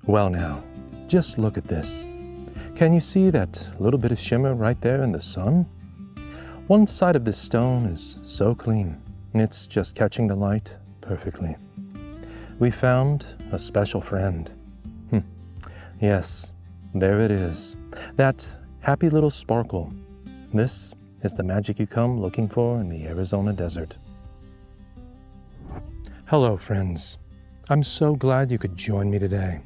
Well now, just look at this. Can you see that little bit of shimmer right there in the sun? One side of this stone is so clean, it's just catching the light perfectly. We found a special friend. Yes, there it is, that happy little sparkle. This is the magic you come looking for in the Arizona desert. Hello friends, I'm so glad you could join me today.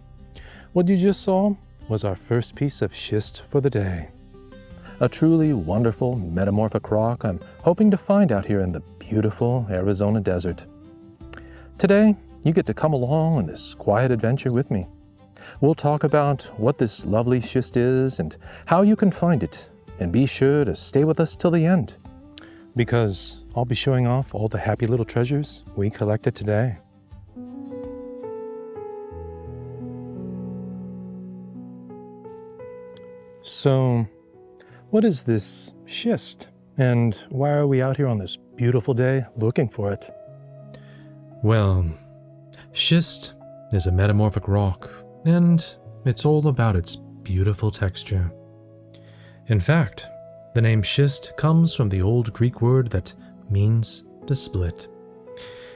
What you just saw was our first piece of schist for the day. A truly wonderful metamorphic rock I'm hoping to find out here in the beautiful Arizona desert. Today, you get to come along on this quiet adventure with me. We'll talk about what this lovely schist is and how you can find it, and be sure to stay with us till the end, because I'll be showing off all the happy little treasures we collected today. So, what is this schist, and why are we out here on this beautiful day looking for it? Well, schist is a metamorphic rock, and it's all about its beautiful texture. In fact, the name schist comes from the old Greek word that means to split.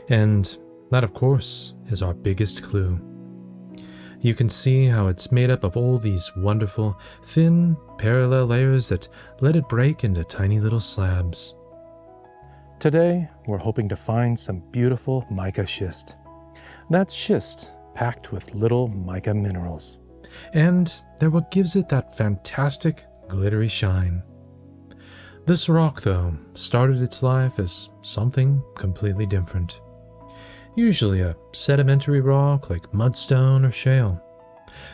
And that, of course, is our biggest clue. You can see how it's made up of all these wonderful, thin, parallel layers that let it break into tiny little slabs. Today, we're hoping to find some beautiful mica schist. That's schist packed with little mica minerals. And they're what gives it that fantastic, glittery shine. This rock, though, started its life as something completely different. Usually a sedimentary rock like mudstone or shale.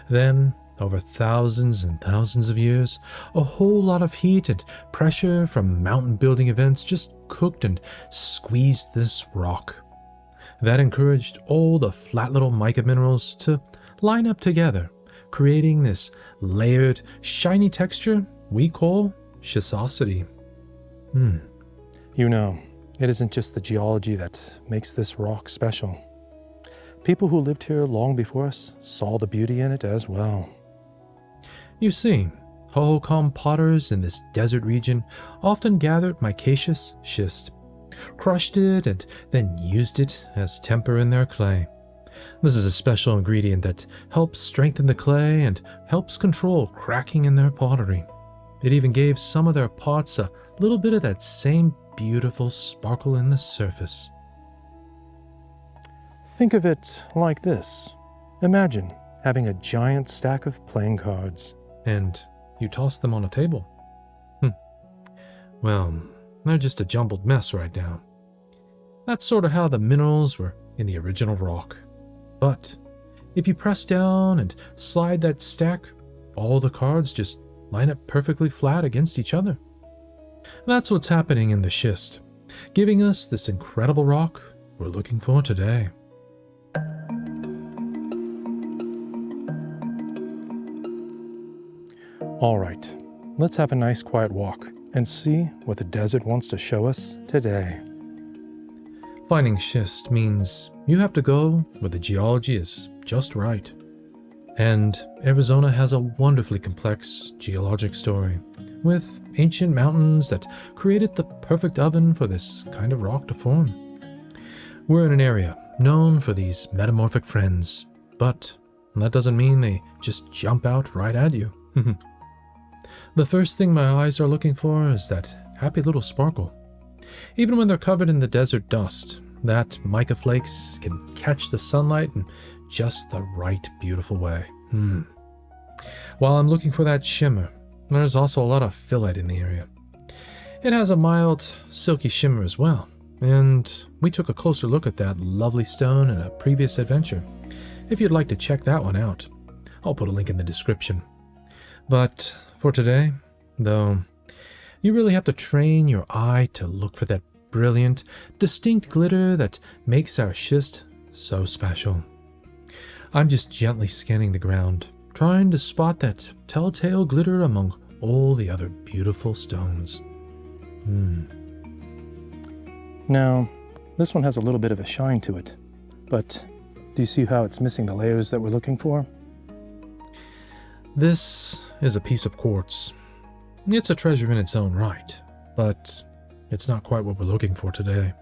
Then, over thousands and thousands of years, a whole lot of heat and pressure from mountain building events just cooked and squeezed this rock. That encouraged all the flat little mica minerals to line up together, creating this layered, shiny texture we call schistosity. You know, it isn't just the geology that makes this rock special. People who lived here long before us saw the beauty in it as well. You see, Hohokam potters in this desert region often gathered micaceous schist, crushed it, and then used it as temper in their clay. This is a special ingredient that helps strengthen the clay and helps control cracking in their pottery. It even gave some of their pots a little bit of that same beautiful sparkle in the surface. Think of it like this. Imagine having a giant stack of playing cards. And you toss them on a table. Well, they're just a jumbled mess right now. That's sort of how the minerals were in the original rock. But if you press down and slide that stack, all the cards just line up perfectly flat against each other. That's what's happening in the schist, giving us this incredible rock we're looking for today. All right, let's have a nice quiet walk and see what the desert wants to show us today. Finding schist means you have to go where the geology is just right. And Arizona has a wonderfully complex geologic story, with ancient mountains that created the perfect oven for this kind of rock to form. We're in an area known for these metamorphic friends, but that doesn't mean they just jump out right at you. The first thing my eyes are looking for is that happy little sparkle. Even when they're covered in the desert dust, that mica flakes can catch the sunlight in just the right beautiful way. While I'm looking for that shimmer, there's also a lot of phyllite in the area. It has a mild, silky shimmer as well, and we took a closer look at that lovely stone in a previous adventure. If you'd like to check that one out, I'll put a link in the description. But for today, though, you really have to train your eye to look for that brilliant, distinct glitter that makes our schist so special. I'm just gently scanning the ground, trying to spot that telltale glitter among all the other beautiful stones. Now, this one has a little bit of a shine to it, but do you see how it's missing the layers that we're looking for? This is a piece of quartz. It's a treasure in its own right, but it's not quite what we're looking for today.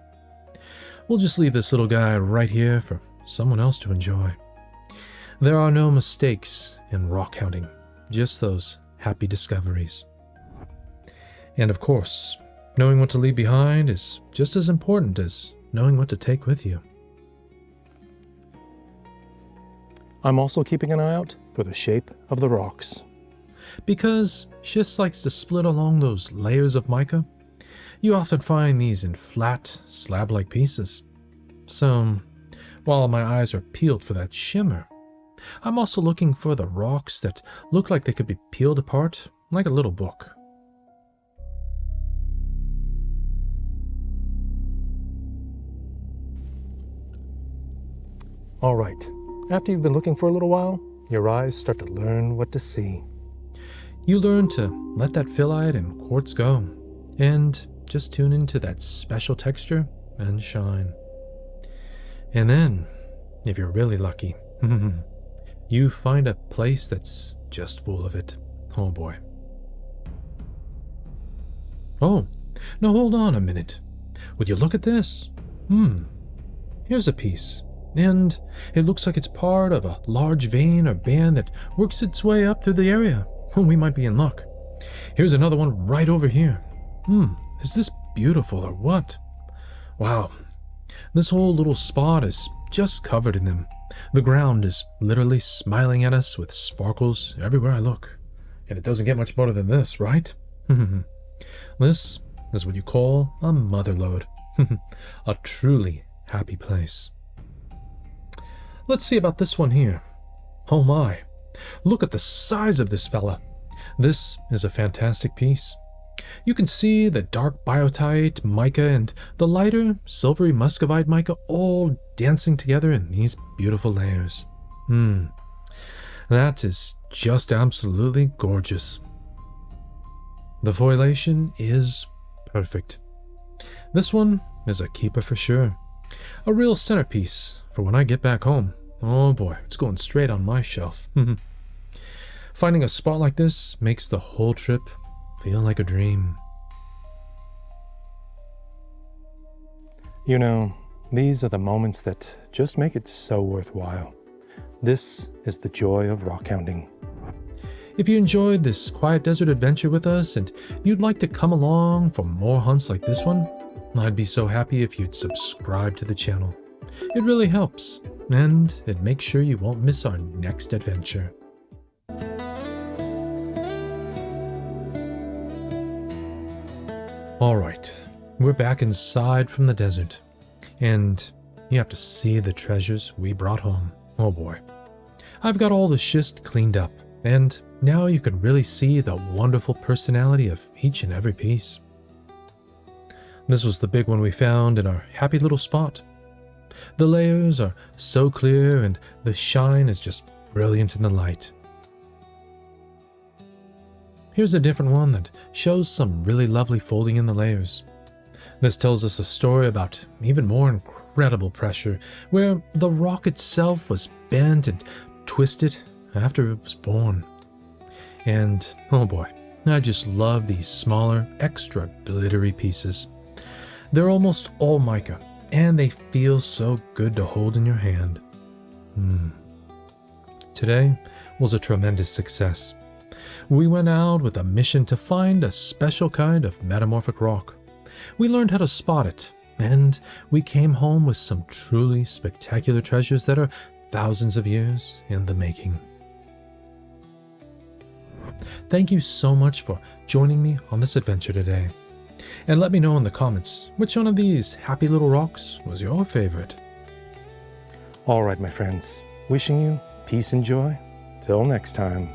We'll just leave this little guy right here for someone else to enjoy. There are no mistakes in rockhounding, just those happy discoveries. And of course, knowing what to leave behind is just as important as knowing what to take with you. I'm also keeping an eye out for the shape of the rocks. Because schist likes to split along those layers of mica, you often find these in flat, slab-like pieces. So, while my eyes are peeled for that shimmer, I'm also looking for the rocks that look like they could be peeled apart like a little book. All right, after you've been looking for a little while, your eyes start to learn what to see. You learn to let that phyllite and quartz go, and just tune into that special texture and shine. And then, if you're really lucky, you find a place that's just full of it. Oh boy. Oh, now hold on a minute. Would you look at this? Here's a piece, and it looks like it's part of a large vein or band that works its way up through the area. We might be in luck. Here's another one right over here. Is this beautiful or what? Wow. This whole little spot is just covered in them. The ground is literally smiling at us with sparkles everywhere I look. And it doesn't get much better than this, right? This is what you call a mother lode. A truly happy place. Let's see about this one here. Oh my. Look at the size of this fella. This is a fantastic piece. You can see the dark biotite mica and the lighter silvery muscovite mica all dancing together in these beautiful layers. That is just absolutely gorgeous. The foliation is perfect. This one is a keeper for sure. A real centerpiece for when I get back home. Oh boy, it's going straight on my shelf. Finding a spot like this makes the whole trip feel like a dream. You know, these are the moments that just make it so worthwhile. This is the joy of rockhounding. If you enjoyed this quiet desert adventure with us and you'd like to come along for more hunts like this one, I'd be so happy if you'd subscribe to the channel. It really helps, and it makes sure you won't miss our next adventure. Alright, we're back inside from the desert, and you have to see the treasures we brought home. Oh boy. I've got all the schist cleaned up, and now you can really see the wonderful personality of each and every piece. This was the big one we found in our happy little spot. The layers are so clear and the shine is just brilliant in the light. Here's a different one that shows some really lovely folding in the layers. This tells us a story about even more incredible pressure, where the rock itself was bent and twisted after it was born. And oh boy, I just love these smaller, extra glittery pieces. They're almost all mica, and they feel so good to hold in your hand. Today was a tremendous success. We went out with a mission to find a special kind of metamorphic rock. We learned how to spot it, and we came home with some truly spectacular treasures that are thousands of years in the making. Thank you so much for joining me on this adventure today. And let me know in the comments which one of these happy little rocks was your favorite. All right, my friends, wishing you peace and joy. Till next time.